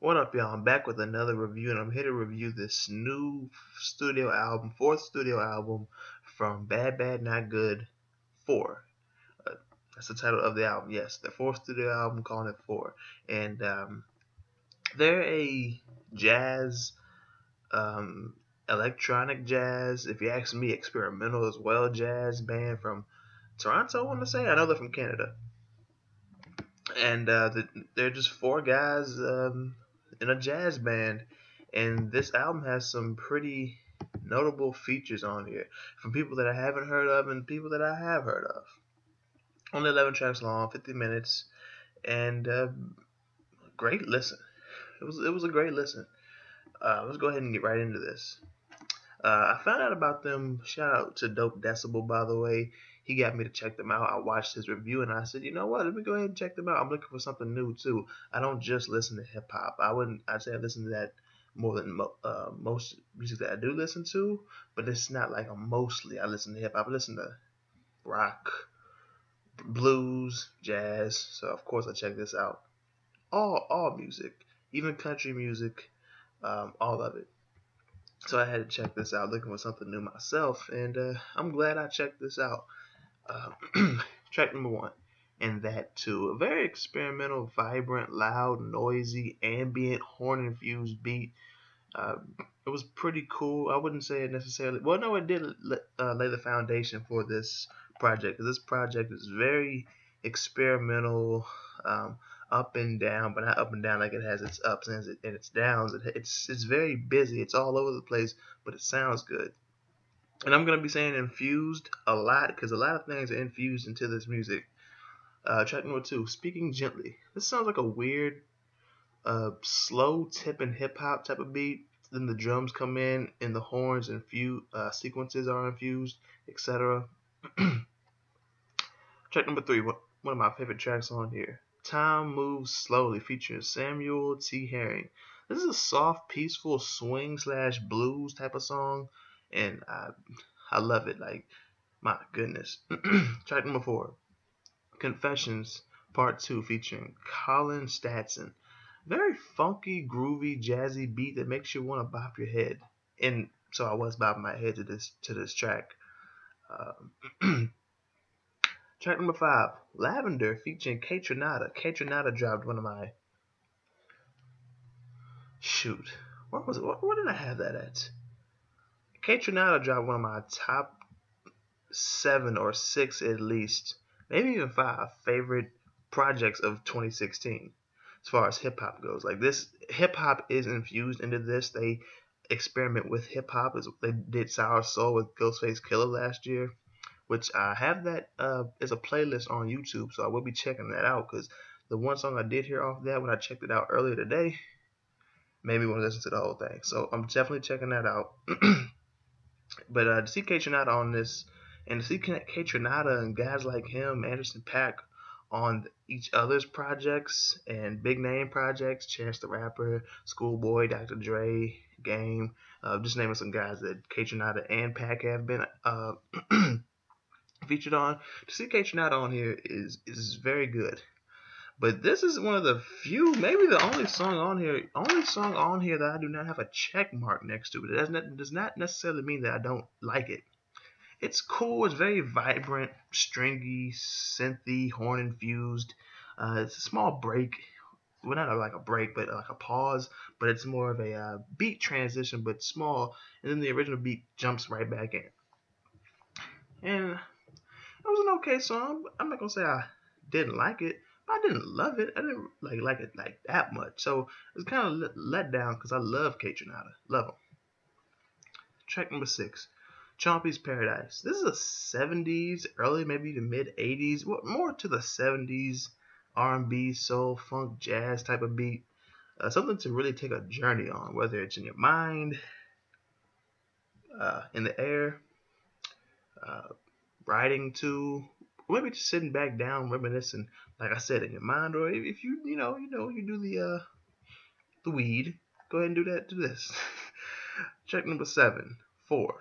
What up, y'all? I'm back with another review, and I'm here to review this new fourth studio album from BadBadNotGood 4. That's the title of the album. Yes, the fourth studio album, calling it 4. And they're a jazz, electronic jazz, if you ask me, experimental as well, jazz band from Toronto, I want to say. I know they're from Canada. And they're just four guys in a jazz band, and this album has some pretty notable features on here from people that I haven't heard of and people that I have heard of. Only 11 tracks long, 50 minutes, and great listen. It was a great listen. Let's go ahead and get right into this. I found out about them. Shout out to Dope Decibel, by the way. He got me to check them out. I watched his review and I said, you know what? Let me go ahead and check them out. I'm looking for something new too. I don't just listen to hip hop. I'd say I listen to that more than most music that I do listen to. But it's not like I listen to hip hop. I listen to rock, blues, jazz. So of course I check this out. All music, even country music, all of it. So I had to check this out, looking for something new myself, and I'm glad I checked this out. Track number 1, and that too, a very experimental, vibrant, loud, noisy, ambient, horn-infused beat. It was pretty cool. I wouldn't say it necessarily. Well, no, it did lay the foundation for this project. This project is very experimental, up and down, but not up and down like it has its ups and its downs. It's very busy. It's all over the place, but it sounds good. And I'm gonna be saying infused a lot because a lot of things are infused into this music. Track number 2, Speaking Gently. This sounds like a weird, slow tipping hip hop type of beat. Then the drums come in, and the horns and sequences are infused, etc. Track number 3, one of my favorite tracks on here. Time Moves Slowly, featuring Samuel T. Herring. This is a soft, peaceful swing / blues type of song, and I love it. Like, my goodness. Track number 4, Confessions Part 2, featuring Colin Stetson. Very funky, groovy, jazzy beat that makes you want to bop your head. And so I was bobbing my head to this track. Track number 5, Lavender, featuring Kaytranada. Kaytranada dropped one of my... Shoot. Where was it? Where did I have that at? Kaytranada dropped one of my top 7 or 6 at least, maybe even 5 favorite projects of 2016 as far as hip hop goes. Like, this hip hop is infused into this. They experiment with hip hop. They did Sour Soul with Ghostface Killah last year, which I have that as a playlist on YouTube, so I will be checking that out because the one song I did hear off that when I checked it out earlier today made me want to listen to the whole thing. So I'm definitely checking that out. But to see Kaytranada on this, and to see Kaytranada and guys like him, Anderson .Paak, on each other's projects and big name projects, Chance the Rapper, Schoolboy, Dr. Dre, Game, just naming some guys that Kaytranada and Paak have been featured on. To see Kaytranada on here is very good. But this is one of the few, maybe the only song on here that I do not have a check mark next to it. It does not necessarily mean that I don't like it. It's cool. It's very vibrant, stringy, synthy, horn infused. It's a small break. Well, not like a break, but like a pause. But it's more of a beat transition, but small. And then the original beat jumps right back in. And it was an okay song. I'm not gonna say I didn't like it. I didn't love it. I didn't like it like that much. So it's kind of let down because I love Kaytranada. Love him. Track number 6, Chompy's Paradise. This is a 70s, early maybe the mid 80s, more to the 70s R&B, soul, funk, jazz type of beat. Something to really take a journey on, whether it's in your mind, in the air, riding to, or maybe just sitting back down, reminiscing, like I said, in your mind, or if you do the weed, go ahead and do that to this. Track number 7, 4.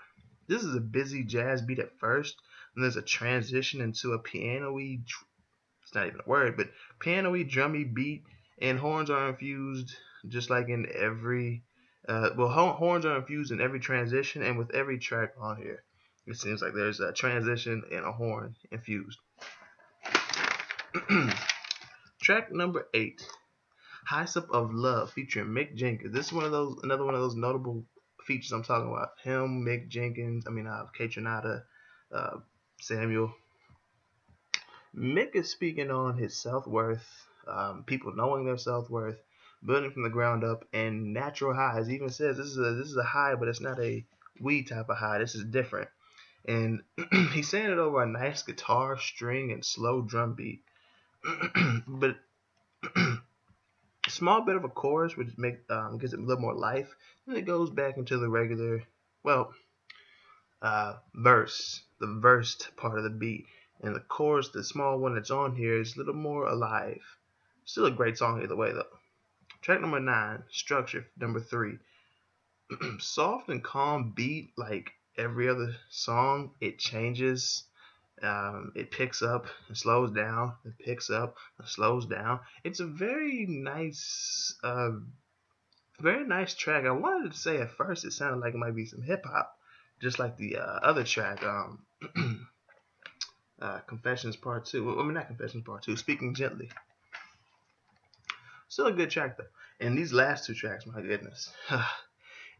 This is a busy jazz beat at first, and there's a transition into a piano-y, it's not even a word, but piano-y, drummy beat, and horns are infused just like in every horns are infused in every transition and with every track on here. It seems like there's a transition and a horn infused. Track number 8, High Sip of Love, featuring Mick Jenkins. This is another one of those notable features I'm talking about. Him, Mick Jenkins, Kaytranada, Samuel. Mick is speaking on his self-worth, people knowing their self-worth, building from the ground up, and natural highs. He even says this is a high, but it's not a weed type of high. This is different. And he's saying it over a nice guitar, string, and slow drum beat. But small bit of a chorus, which gives it a little more life. Then it goes back into the regular, verse, the versed part of the beat. And the chorus, the small one that's on here, is a little more alive. Still a great song either way, though. Track number 9, Structure, number 3. Soft and calm beat, like every other song. It changes. It picks up and slows down. It picks up and slows down. It's a very nice track. I wanted to say at first it sounded like it might be some hip hop, just like the other track, Confessions Part 2. I mean, not Confessions Part 2. Speaking Gently. Still a good track though. And these last 2 tracks, my goodness.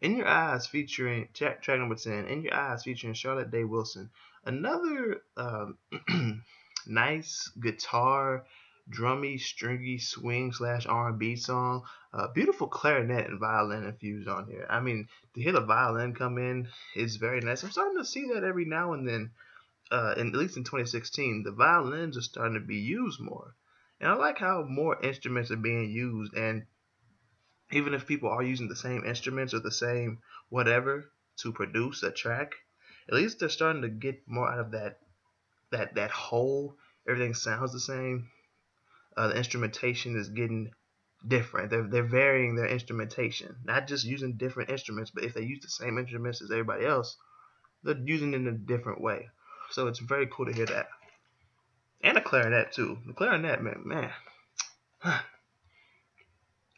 In Your Eyes, featuring track number 10. In Your Eyes, featuring Charlotte Day Wilson. Another nice guitar, drummy, stringy swing / R&B song. Beautiful clarinet and violin infused on here. I mean, to hear the violin come in is very nice. I'm starting to see that every now and then. At least in 2016, the violins are starting to be used more. And I like how more instruments are being used, and even if people are using the same instruments or the same whatever to produce a track, at least they're starting to get more out of that whole. Everything sounds the same. The instrumentation is getting different. They're varying their instrumentation, not just using different instruments, but if they use the same instruments as everybody else, they're using it in a different way. So it's very cool to hear that. And a clarinet too. The clarinet, man.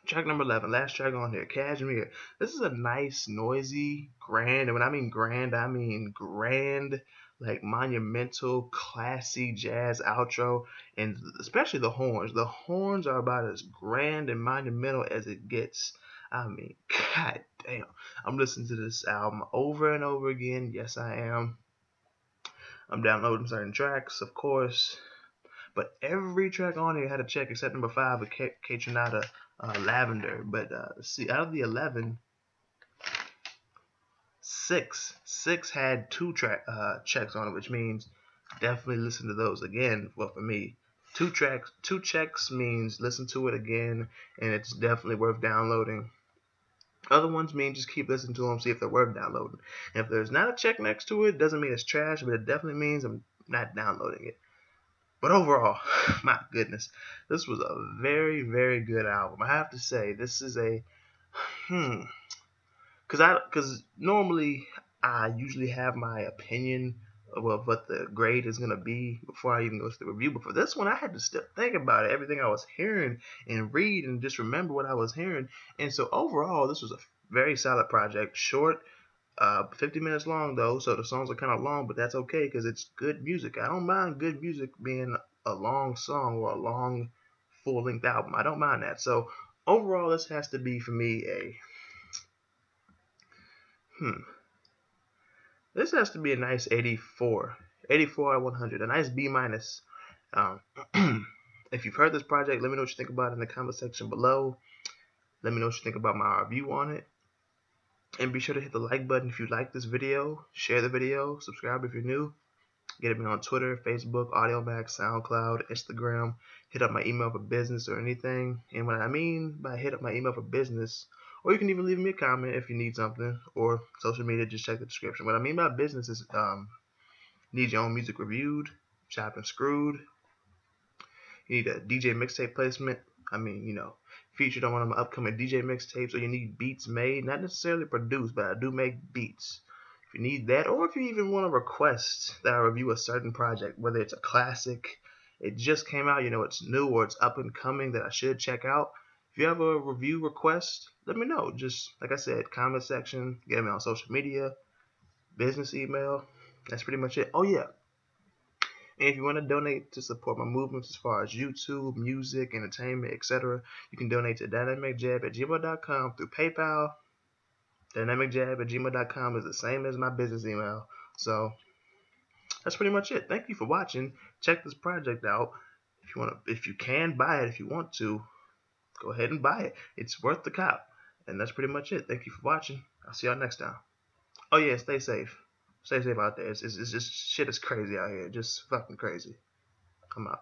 Track number 11, last track on here, Cashmere. This is a nice, noisy, grand, and when I mean grand, I mean grand, like monumental, classy jazz outro, and especially the horns. The horns are about as grand and monumental as it gets. I mean, god damn. I'm listening to this album over and over again. Yes, I am. I'm downloading certain tracks, of course. But every track on here had a check except number 5 with Kaytranada, Lavender. But see, out of the 11, 6 had 2 checks on it, which means definitely listen to those again. Well, for me, 2 checks means listen to it again, and it's definitely worth downloading. Other ones mean just keep listening to them, see if they're worth downloading. And if there's not a check next to it, doesn't mean it's trash, but it definitely means I'm not downloading it. But overall, my goodness, this was a very, very good album. I have to say, this is because normally I usually have my opinion of what the grade is gonna be before I even go to the review. But for this one, I had to still think about it, everything I was hearing and read, and just remember what I was hearing. And so overall, this was a very solid project. Short. 50 minutes long though, so the songs are kind of long, but that's okay because it's good music. I don't mind good music being a long song or a long full-length album. I don't mind that. So overall, this has to be for me this has to be a nice 84 out of 100, a nice B minus. If you've heard this project, let me know what you think about it in the comment section below. Let me know what you think about my review on it. And be sure to hit the like button if you like this video, share the video, subscribe if you're new. Get me on Twitter, Facebook, AudioMax, SoundCloud, Instagram. Hit up my email for business or anything. And what I mean by hit up my email for business, or you can even leave me a comment if you need something, or social media, just check the description. What I mean by business is need your own music reviewed, chopped and screwed. You need a DJ mixtape placement. I mean, featured on one of my upcoming DJ mixtapes, or you need beats made, not necessarily produced, but I do make beats. If you need that, or if you even want to request that I review a certain project, whether it's a classic, it just came out, it's new, or it's up and coming that I should check out, If you have a review request, let me know. Just like I said, comment section, get me on social media, business email. That's pretty much it. Oh yeah. And if you want to donate to support my movements as far as YouTube, music, entertainment, etc., you can donate to DynamicJAB@gmail.com through PayPal. DynamicJAB@gmail.com is the same as my business email. So that's pretty much it. Thank you for watching. Check this project out. If you can buy it, if you want to, go ahead and buy it. It's worth the cop. And that's pretty much it. Thank you for watching. I'll see y'all next time. Oh yeah, stay safe. Stay safe out there. It's just shit is crazy out here. Just fucking crazy. I'm out.